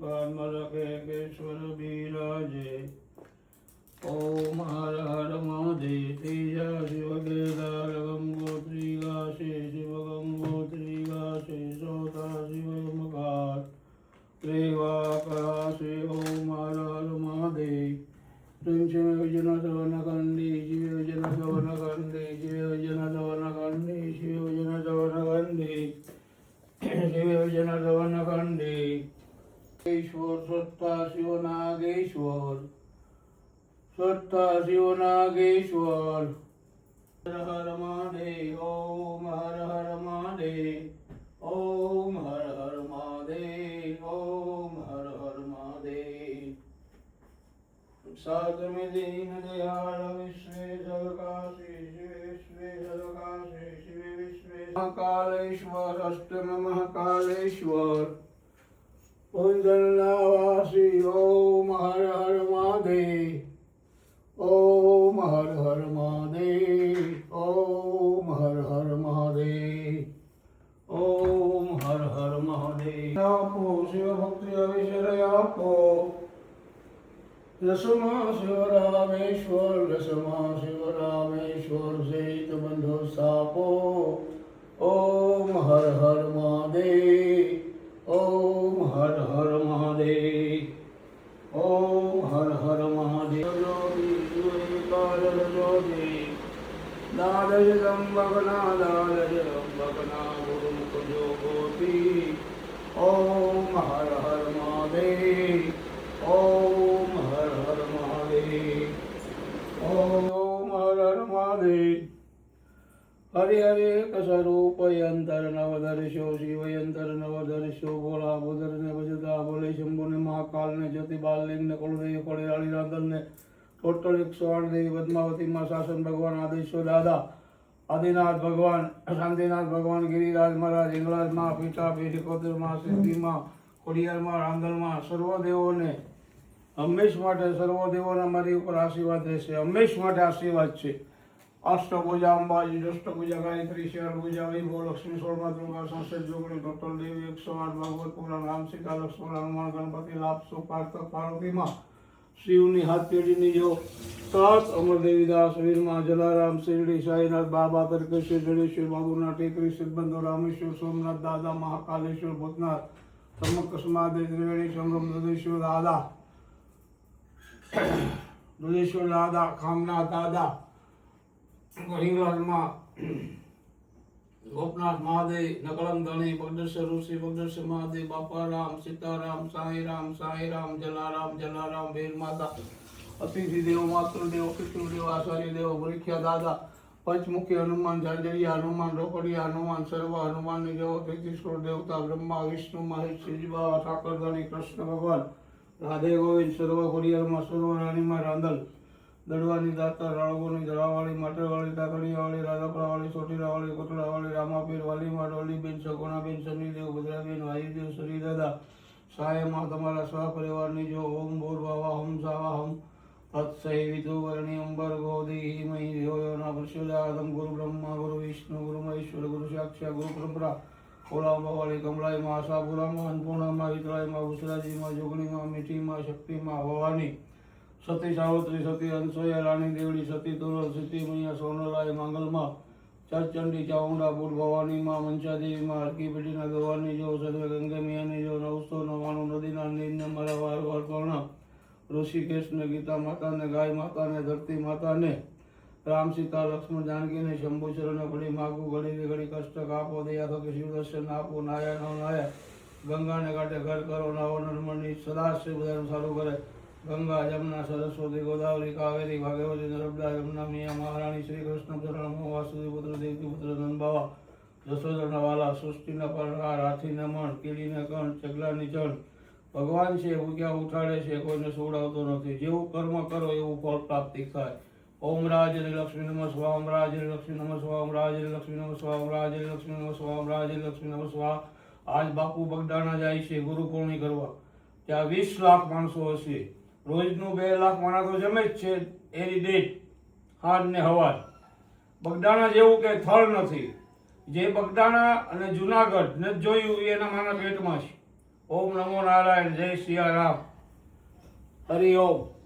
कान रखे केश्वर बिराजे। ओम हर हर महादेव। तीजा शिव केदार गंगोत्री गाशे शिव गंगोत्री गाशे चौथा शिव मकार रेवा कराशे। ओम हर हर महादेव। पंचम विजन सवन खंडी शिव विजन सवन खंडी शिव विजन सवन खंडी शिव विजन सवन खंडी शिव विजन सवन खंडी। ईश्वर सत्ता शिव नागेश्वर सत्ता शिव नागेश्वर। हर हर महादेव। ओम हर हर महादेव। ओम हर हर महादेव। ओम हर हर महादेव। सात में दीन दयाल विश्वेशकाशी शिव विश्वेशकाशी शिव विश्वेश महाकालेश्वर। अष्टम महाकालेश्वर पुंजलवासी। ओम हर हर महादेव। ओम हर हर महादेव। ओम हर हर महादेव। ओम हर हर महादेव। आपो शिव भक्ति अविशर आपो। रसमा शिव रामेश्वर रसमा शिव रामेश्वर सहित बंधु सापो। ओम हर हर महादेव। ओम हर हर महादेव। ओम हर हर महादेव। दादज दंबकना दादज दंबकना गुरुमुख जो गोपी। ओम हर हर महादेव। ओम हर हर महादेव। ओम हर हर महादेव। हरि हरे कसरूप यंतर नवदर्शो शिव यंतर नवदर्शो बोला बुधर ने बजता बोले शंभु ने महाकाल ने ज्योतिबाल लिंग ने कुलदेव कड़ेराली रांधन ने टोटल 108 देवी पद्मावती माँ शासन भगवान आदेश्वर दादा आदिनाथ भगवान शांतिनाथ भगवान गिरिराज महाराज हिंगलाज माँ पीठा पीठिकोतर माँ सिद्धि माँ खोडियार माँ रांधल माँ सर्व देवों ने हमेश माटे सर्व देवों ने हमारी ऊपर आशीर्वाद रहશે हमेश माटे आशीर्वाद છે। अष्टभुजा अंबाजी अष्टभुजा गायत्री शरण भुजा वैभव लक्ष्मी सोलमा दुर्गा संसद जोगणी टोटल देवी 108 भागवत पुराण राम सीता लक्ष्मण हनुमान गणपति लाभ सुपार्थ पार्वती माँ शिवनी हाथ पेढ़ी जो 7 अमर देवीदास वीरमा जलाराम शिरडी साईनाथ बाबा तर्केश्वर जड़ेश्वर बाबूनाथ टेकरी सिद्धबंधु रामेश्वर सोमनाथ दादा महाकालेश्वर भूतनाथ समक्ष महादेव त्रिवेणी संगम दुधेश्वर दादा दुधेश्वर दादा खामनाथ दादा हिंगलाज माँ गोपनाथ महादेव नकलम धनी बगडेश्वर ऋषि बगडेश्वर महादेव बापा राम सीताराम साई राम जलाराम जलाराम वीर माता अतिथि देव मातृदेव पितृदेव आचार्य देव भूरिख्या दादा पंचमुखी हनुमान झांझरिया हनुमान रोकड़िया हनुमान सर्व हनुमान देव 33 करोड़ देवता ब्रह्मा विष्णु महेश शिवा ठाकर धनी कृष्ण भगवान राधे गोविंद सर्व कुरियर में सर्व रानी में रांधल दड़वानी दाता राळगोनी दड़ावाली मटरवाली ताकड़ीवाली राधापुरावाली सोटीरावाली कोटड़ावाली रामापीर वाली माँ डोली बेन सगुणाबेन शनिदेव भद्राबेन वायुदेव श्री दादा साय माँ तमारा सहपरिवार जो ओम भूर्भुवः हम स्वाहा हम तत्सवितुर्वरेण्यं भर्गो धीमहि धियो यो न प्रचोदयात्। गुरु ब्रह्मा गुरु विष्णु गुरु महेश्वर गुरु साक्षात् गुरु परंपरा कोलांबा वाली कमलाई माँ आशापुरा माँ अन्नपूर्णा माँ हितलाई माँ भूसराजी माँ जोगणी माँ मीठी माँ शक्ति माँ भवानी सती सावित्री सती अनसुया रानी देवड़ी सती तुरल सती मैया सोनलाई मंगल माँ चरचंडी चामुंडा बुढ़ भवानी माँ मंचा देवी माँ हरकी बेटी ना गवानी जो सदवे गंगे मिया ने जो 999 नदी ना नीर ने मारा वार वार प्रणाम। ऋषिकेश ने गीता माता ने गाय माता ने धरती माता ने राम सीता लक्ष्मण जानकी ने शंभु चरण घड़ी मागू घड़ी ने घड़ी कष्ट कापो दया तो शिव दर्शन आपो नाया नव नाया गंगा ने घाटे घर करो नाव नर्मणी सदा शिव धर्म सारू करे गंगा जमुना सरस्वती गोदावरी कावेरी भागवती नर्मदा यमुना मैया महारानी श्री कृष्ण चरण वासुदेव पुत्र देवकी पुत्र नंद बाबा जसोदर वाला सृष्टि न परकार हाथी न मन कीड़ी न कण चगला ની ચણ ભગવાન છે ભૂખ્યા ઉઠાડે છે કોઈને સુવડાવતો નથી જેવું કર્મ કરો એવું ફળ પ્રાપ્તિ થાય। ओम राज लक्ष्मी नमः स्वाहा ओम राज लक्ष्मी नमः स्वाहा ओम राज लक्ष्मी नमः स्वाहा ओम राज लक्ष्मी नमः स्वाहा ओम राज लक्ष्मी नमः स्वाहा। आज बापू बगदाणा જાય છે ગુરુ પૂર્ણિ કરવા ત્યાં 20 લાખ માણસો હશે રોજનું 2 લાખ માણસ તો જમે જ છે એની ડેટ હાર ને હવાર બગદાણા જેવું કે થળ નથી જે બગદાણા અને જૂનાગઢ ને જોયું એના માના પેટમાં છે ઓમ નમો નારાયણ. જય સિયારામ. હરિ ઓમ.